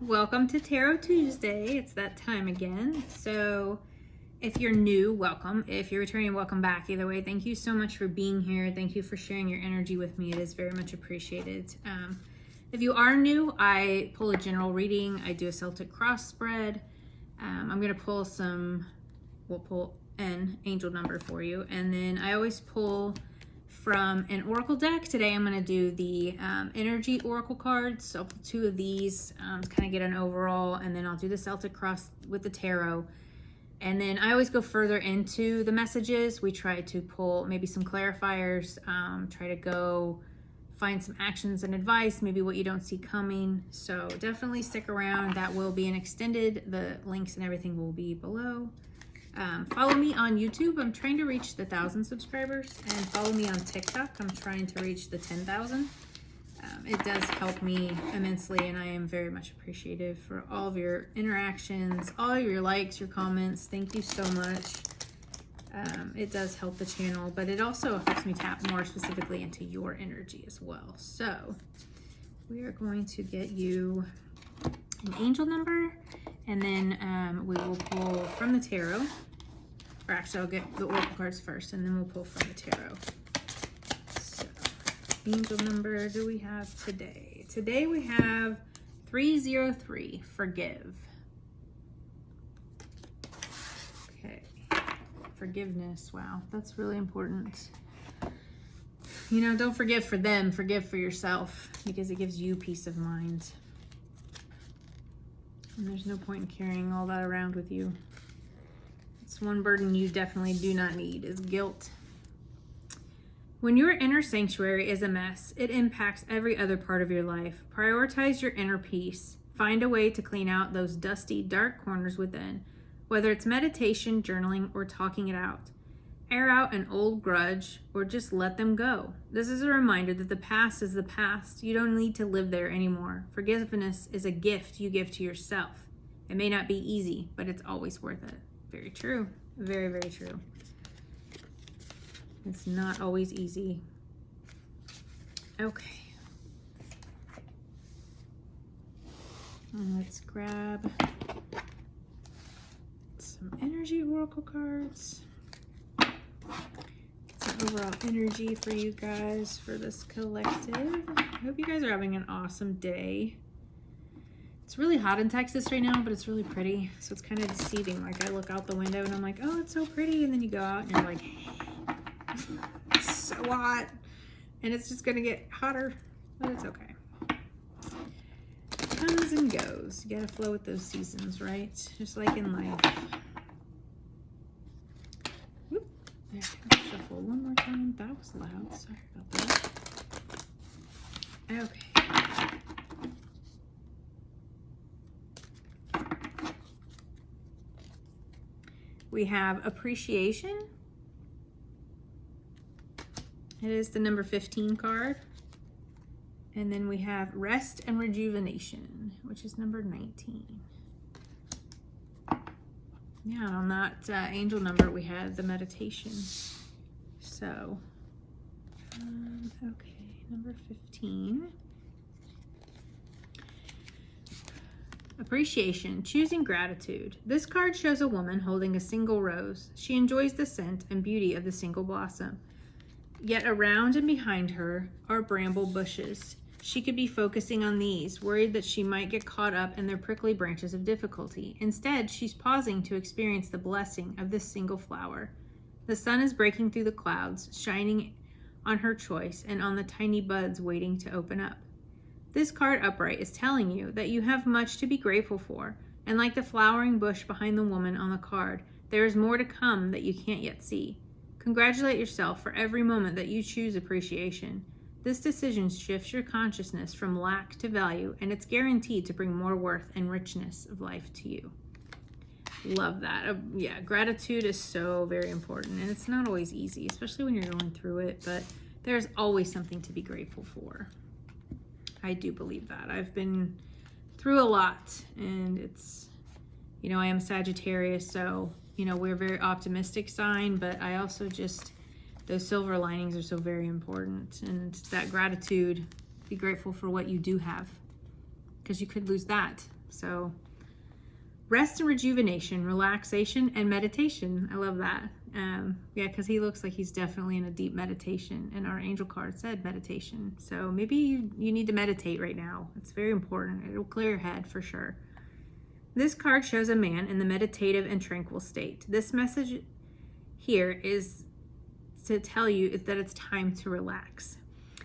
Welcome to Tarot Tuesday. It's that time again. So if you're new, welcome. If you're returning, welcome back. Either way, thank you so much for being here. Thank you for sharing your energy with me. It is very much appreciated. If you are new, I pull a general reading. I do a Celtic cross spread. I'm going to pull we'll pull an angel number for you. And then I always pull from an oracle deck. Today I'm going to do the energy oracle cards. So I'll pull two of these to kind of get an overall, and then I'll do the Celtic cross with the tarot. And then I always go further into the messages. We try to pull maybe some clarifiers, try to go find some actions and advice, maybe what you don't see coming. So definitely stick around. That will be an extended. The links and everything will be below. Follow me on YouTube. I'm trying to reach the 1,000 subscribers, and follow me on TikTok. I'm trying to reach the 10,000. It does help me immensely, and I am very much appreciative for all of your interactions, all your likes, your comments. Thank you so much. It does help the channel, but it also helps me tap more specifically into your energy as well. So we are going to get you an angel number, and then we will pull from the tarot. Or actually, I'll get the oracle cards first, and then we'll pull from the tarot. So, angel number do we have today? Today we have 303, forgive. Okay, forgiveness. Wow, that's really important. You know, don't forgive for them, forgive for yourself, because it gives you peace of mind. And there's no point in carrying all that around with you. It's one burden you definitely do not need, is guilt. When your inner sanctuary is a mess, it impacts every other part of your life. Prioritize your inner peace. Find a way to clean out those dusty, dark corners within, whether it's meditation, journaling, or talking it out. Air out an old grudge, or just let them go. This is a reminder that the past is the past. You don't need to live there anymore. Forgiveness is a gift you give to yourself. It may not be easy, but it's always worth it. Very true. Very, very true. It's not always easy. Okay. Let's grab some energy oracle cards. Some overall energy for you guys for this collective. I hope you guys are having an awesome day. It's really hot in Texas right now, but it's really pretty. So it's kind of deceiving. Like, I look out the window and I'm like, oh, it's so pretty. And then you go out and you're like, it's so hot. And it's just going to get hotter, but it's okay. Comes and goes. You got to flow with those seasons, right? Just like in life. Whoop. There, shuffle one more time. That was loud. Sorry about that. Okay. We have appreciation. It is the number 15 card. And then we have rest and rejuvenation, which is number 19. Yeah, on that angel number, we had the meditation. So, okay, number 15. Appreciation, choosing gratitude. This card shows a woman holding a single rose. She enjoys the scent and beauty of the single blossom. Yet around and behind her are bramble bushes. She could be focusing on these, worried that she might get caught up in their prickly branches of difficulty. Instead, she's pausing to experience the blessing of this single flower. The sun is breaking through the clouds, shining on her choice and on the tiny buds waiting to open up. This card upright is telling you that you have much to be grateful for, and like the flowering bush behind the woman on the card, there is more to come that you can't yet see. Congratulate yourself for every moment that you choose appreciation. This decision shifts your consciousness from lack to value, and it's guaranteed to bring more worth and richness of life to you. Love that. Yeah, gratitude is so very important, and it's not always easy, especially when you're going through it, but there's always something to be grateful for. I do believe that. I've been through a lot, and it's, you know, I am Sagittarius, so, you know, we're a very optimistic sign, but I also just, those silver linings are so very important, and that gratitude, be grateful for what you do have. because you could lose that. So rest and rejuvenation, relaxation and meditation. I love that. Yeah, because he looks like he's definitely in a deep meditation, and our angel card said meditation. So maybe you need to meditate right now. It's very important. It'll clear your head for sure. This card shows a man in the meditative and tranquil state. This message here is to tell you that it's time to relax.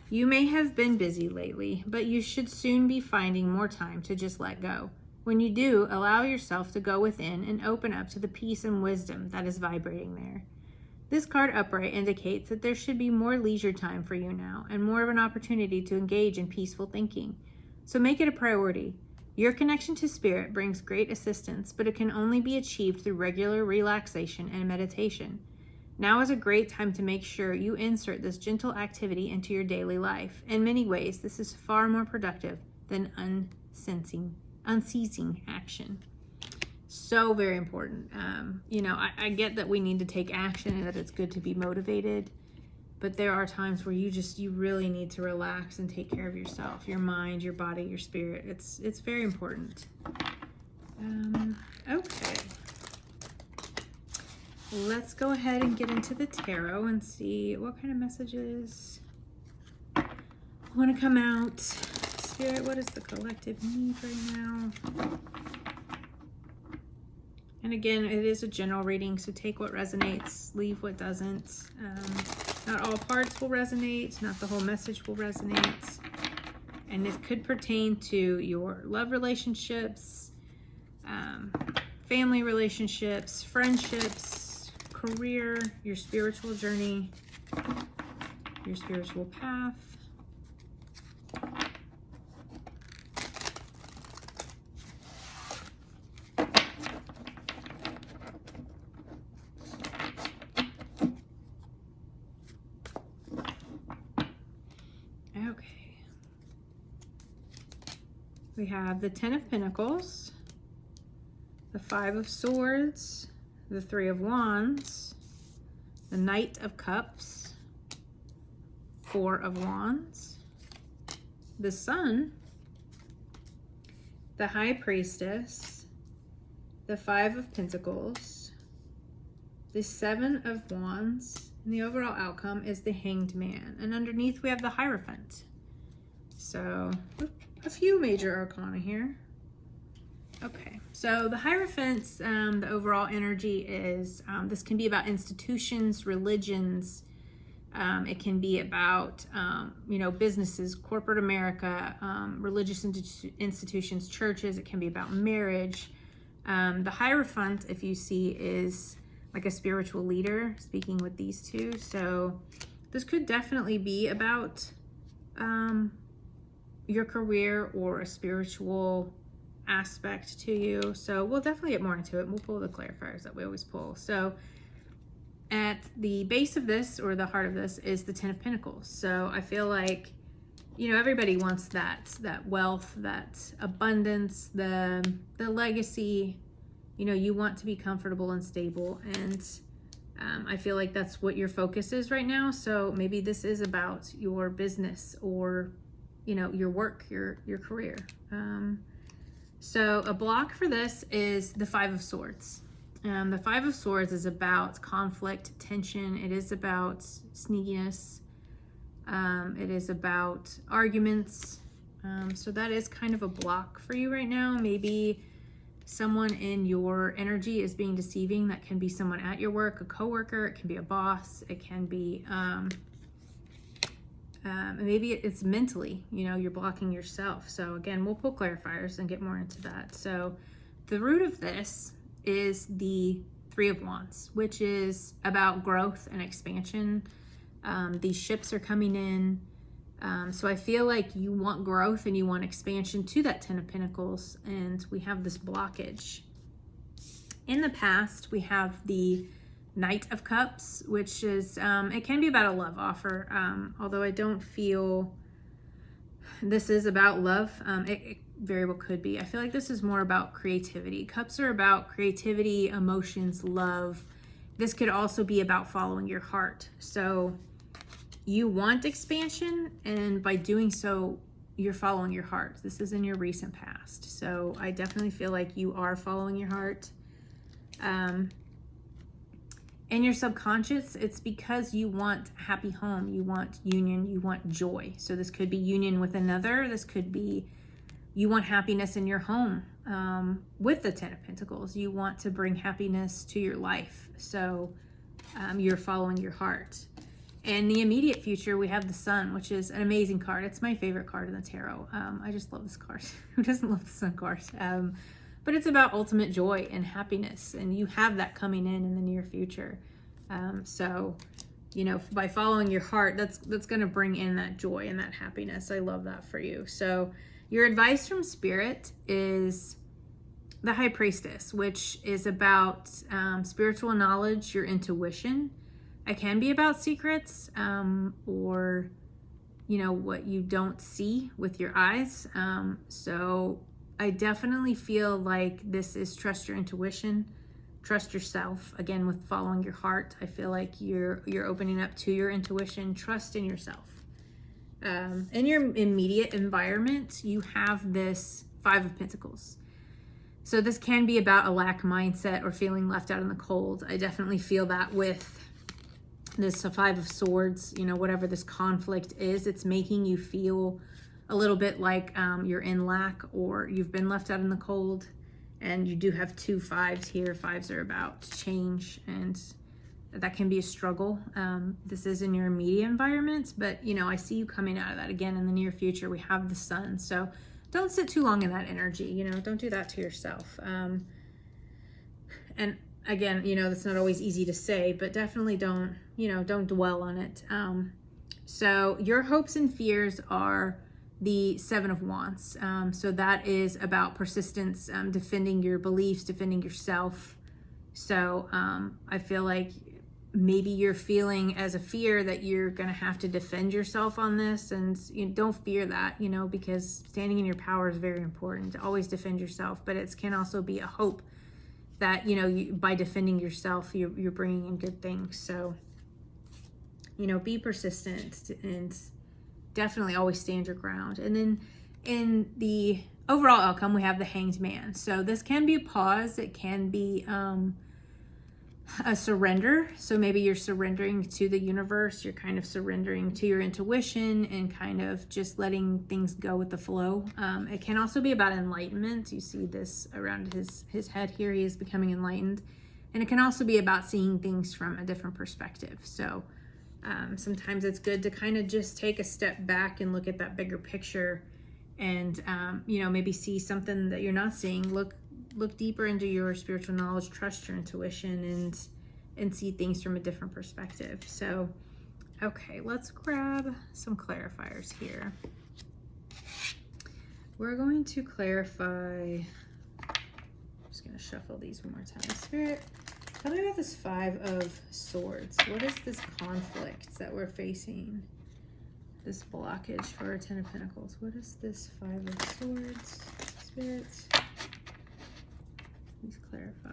You may have been busy lately, but you should soon be finding more time to just let go. When you do, allow yourself to go within and open up to the peace and wisdom that is vibrating there. This card upright indicates that there should be more leisure time for you now and more of an opportunity to engage in peaceful thinking. So make it a priority. Your connection to spirit brings great assistance, but it can only be achieved through regular relaxation and meditation. Now is a great time to make sure you insert this gentle activity into your daily life. In many ways, this is far more productive than unceasing action. So very important. I get that we need to take action and that it's good to be motivated, but there are times where you really need to relax and take care of yourself, your mind, your body, your spirit. It's very important. Okay. Let's go ahead and get into the tarot and see what kind of messages want to come out. Spirit, what is the collective need right now? And again, it is a general reading, so take what resonates, leave what doesn't. Not all parts will resonate, not the whole message will resonate. And it could pertain to your love relationships, family relationships, friendships, career, your spiritual journey, your spiritual path. Okay. We have the Ten of Pentacles, the Five of Swords, the Three of Wands, the Knight of Cups, Four of Wands, the Sun, the High Priestess, the Five of Pentacles, the Seven of Wands, and the overall outcome is the Hanged Man. And underneath we have the Hierophant. So a few major arcana here. Okay, so the Hierophants, the overall energy is, this can be about institutions, religions. It can be about, businesses, corporate America, religious institutions, churches. It can be about marriage. The Hierophant, if you see, is like a spiritual leader, speaking with these two. So this could definitely be about your career or a spiritual aspect to you. So we'll definitely get more into it. We'll pull the clarifiers that we always pull. So at the base of this, or the heart of this, is the Ten of Pentacles. So I feel like, everybody wants that wealth, that abundance, the legacy. You want to be comfortable and stable, and I feel like that's what your focus is right now. So maybe this is about your business or your work, your career. So a block for this is the Five of Swords. The Five of Swords is about conflict, tension. It is about sneakiness. It is about arguments. So that is kind of a block for you right now. Maybe someone in your energy is being deceiving. That can be someone at your work, a coworker. It can be a boss. It can be maybe it's mentally, you're blocking yourself. So again, we'll pull clarifiers and get more into that. So the root of this is the Three of Wands, which is about growth and expansion. These ships are coming in. So I feel like you want growth and you want expansion to that Ten of Pentacles, and we have this blockage. In the past, we have the Knight of Cups, which is, it can be about a love offer, although I don't feel this is about love. It very well could be. I feel like this is more about creativity. Cups are about creativity, emotions, love. This could also be about following your heart. So you want expansion, and by doing so, you're following your heart. This is in your recent past. So I definitely feel like you are following your heart. In your subconscious, it's because you want a happy home, you want union, you want joy. So this could be union with another. This could be you want happiness in your home with the Ten of Pentacles. You want to bring happiness to your life. So you're following your heart. In the immediate future, we have the Sun, which is an amazing card. It's my favorite card in the tarot. I just love this card. Who doesn't love the Sun card? But it's about ultimate joy and happiness, and you have that coming in the near future. So, you know, by following your heart, that's going to bring in that joy and that happiness. I love that for you. So your advice from Spirit is the High Priestess, which is about spiritual knowledge, your intuition. It can be about secrets or, you know, what you don't see with your eyes. So I definitely feel like this is trust your intuition, trust yourself. Again, with following your heart, I feel like you're opening up to your intuition, trust in yourself. In your immediate environment, you have this Five of Pentacles. So this can be about a lack mindset or feeling left out in the cold. I definitely feel that with this Five of Swords, you know, whatever this conflict is, it's making you feel a little bit like you're in lack or you've been left out in the cold. And you do have two fives here. Fives are about change, and that can be a struggle. This is in your immediate environment, but you know, I see you coming out of that again in the near future. We have the Sun, so don't sit too long in that energy. You know, don't do that to yourself. And again, you know, that's not always easy to say, but definitely don't dwell on it. So your hopes and fears are the Seven of Wands. So that is about persistence, defending your beliefs, defending yourself. So I feel like maybe you're feeling as a fear that you're going to have to defend yourself on this, and you don't fear that, you know, because standing in your power is very important to always defend yourself. But it can also be a hope that, you know, by defending yourself, you're bringing in good things. So, you know, be persistent and definitely always stand your ground. And then in the overall outcome, we have the Hanged Man. So this can be a pause. It can be a surrender. So maybe you're surrendering to the universe. You're kind of surrendering to your intuition and kind of just letting things go with the flow. It can also be about enlightenment. You see this around his head here. He is becoming enlightened. And it can also be about seeing things from a different perspective. So sometimes it's good to kind of just take a step back and look at that bigger picture and, you know, maybe see something that you're not seeing. Look deeper into your spiritual knowledge, trust your intuition, and see things from a different perspective. So, okay, let's grab some clarifiers here. We're going to clarify, I'm just going to shuffle these one more time. Spirit, tell me about this Five of Swords. What is this conflict that we're facing? This blockage for our Ten of Pentacles. What is this Five of Swords? Spirit, please clarify.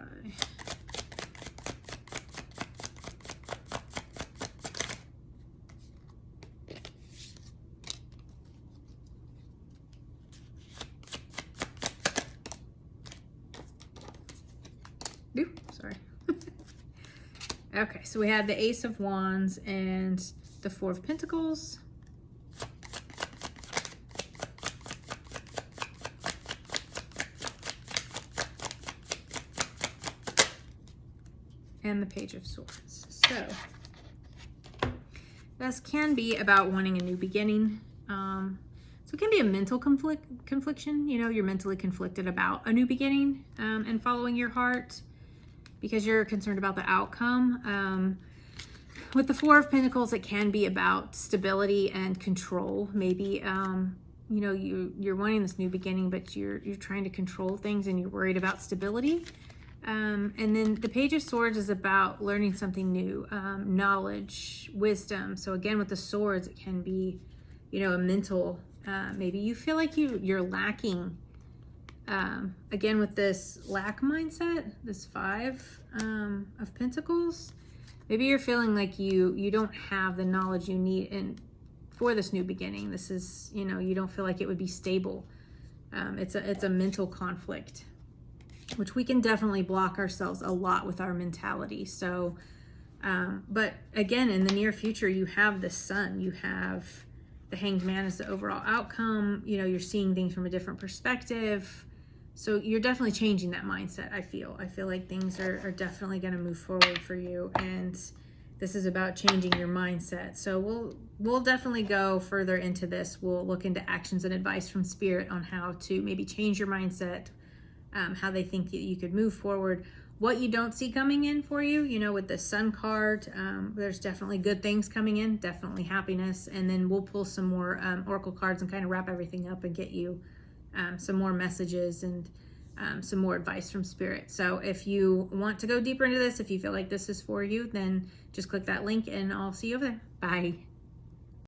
Oop, sorry. Okay, so we had the Ace of Wands and the Four of Pentacles. And the Page of Swords. So this can be about wanting a new beginning. So it can be a mental confliction. You know, you're mentally conflicted about a new beginning and following your heart because you're concerned about the outcome. With the Four of Pentacles, it can be about stability and control. Maybe you know, you're wanting this new beginning, but you're trying to control things and you're worried about stability. And then the Page of Swords is about learning something new, knowledge, wisdom. So again, with the swords, it can be, you know, a mental, maybe you feel like you're lacking. Again, with this lack mindset, this Five of Pentacles, maybe you're feeling like you don't have the knowledge you need for this new beginning. This is, you know, you don't feel like it would be stable. It's a mental conflict, which we can definitely block ourselves a lot with our mentality. So, but again, in the near future, you have the Sun, you have the Hanged Man as the overall outcome. You know, you're seeing things from a different perspective. So you're definitely changing that mindset. I feel like things are definitely going to move forward for you. And this is about changing your mindset. So we'll definitely go further into this. We'll look into actions and advice from Spirit on how to maybe change your mindset, how they think that you could move forward, what you don't see coming in for you, you know, with the Sun card. There's definitely good things coming in, definitely happiness. And then we'll pull some more oracle cards and kind of wrap everything up and get you some more messages and some more advice from Spirit. So if you want to go deeper into this, if you feel like this is for you, then just click that link and I'll see you over there. Bye.